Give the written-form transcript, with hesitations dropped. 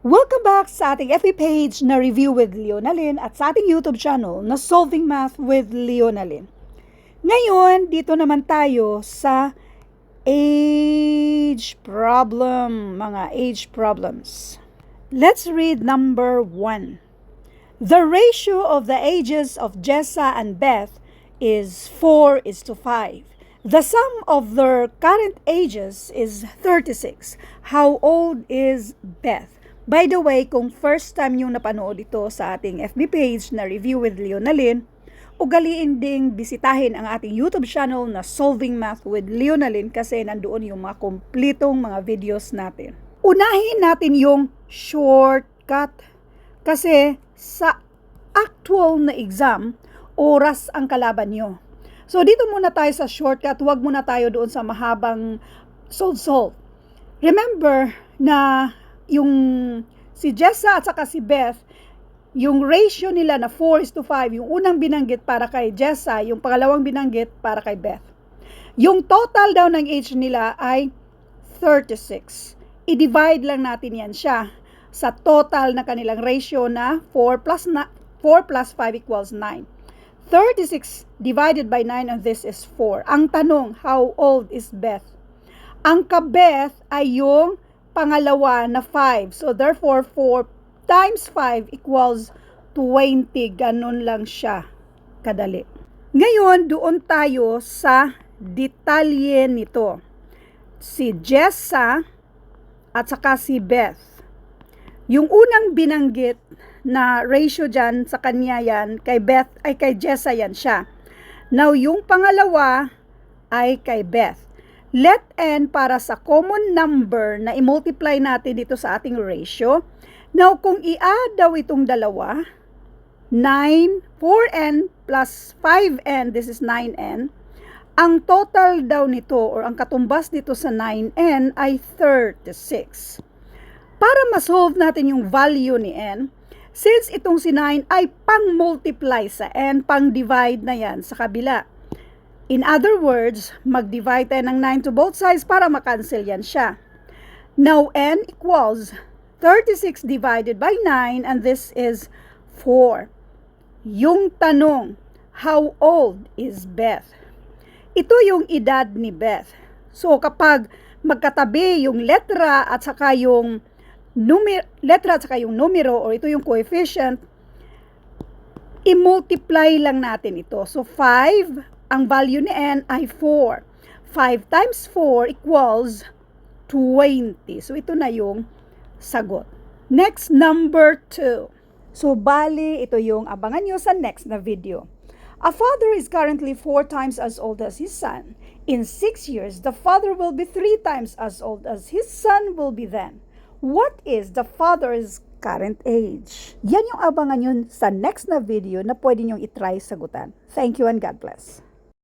Welcome back sa ating FB page na Review with Leonalyn at sa ating YouTube channel na Solving Math with Leonalyn. Ngayon, dito naman tayo sa age problem, mga age problems. Let's read number 1. The ratio of the ages of Jessa and Beth is 4:5. The sum of their current ages is 36. How old is Beth? By the way, kung first time yung napanood ito sa ating FB page na Review with Leonalyn, ugaliin ding bisitahin ang ating YouTube channel na Solving Math with Leonalyn kasi nandoon yung mga kompletong mga videos natin. Unahin natin yung shortcut kasi sa actual na exam, oras ang kalaban nyo. So dito muna tayo sa shortcut, huwag muna tayo doon sa mahabang solve. Remember na yung si Jessa at saka si Beth, yung ratio nila na 4:5, yung unang binanggit para kay Jessa, yung pangalawang binanggit para kay Beth. Yung total daw ng age nila ay 36. I-divide lang natin yan siya sa total na kanilang ratio na 4 plus 5 equals 9. 36 divided by 9 and this is 4. Ang tanong, how old is Beth? Ang ka-Beth ay yung pangalawa na 5. So, therefore, 4 times 5 equals 20. Ganun lang siya kadali. Ngayon, doon tayo sa detalye nito. Si Jessa at saka si Beth. Yung unang binanggit na ratio dyan sa kanya yan, kay Beth, ay kay Jessa yan siya. Now, yung pangalawa ay kay Beth. Let n para sa common number na i-multiply natin dito sa ating ratio. Now, kung i-add daw itong dalawa, 4n plus 5n, this is 9n, ang total daw nito or ang katumbas dito sa 9n ay 36. Para ma-solve natin yung value ni n, since itong si 9 ay pang-multiply sa n, pang-divide na yan sa kabila. In other words, mag-divide tayo ng 9 to both sides para makancel yan siya. Now, n equals 36 divided by 9 and this is 4. Yung tanong, how old is Beth? Ito yung edad ni Beth. So, kapag magkatabi yung letra at saka yung numero or ito yung coefficient, i-multiply lang natin ito. So, 5, ang value ni n ay 4. 5 times 4 equals 20. So, ito na yung sagot. Next, number 2. So, bali, ito yung abangan nyo sa next na video. A father is currently 4 times as old as his son. In 6 years, the father will be 3 times as old as his son will be then. What is the father's current age? Yan yung abangan nyo sa next na video na pwede nyong itry sagutan. Thank you and God bless.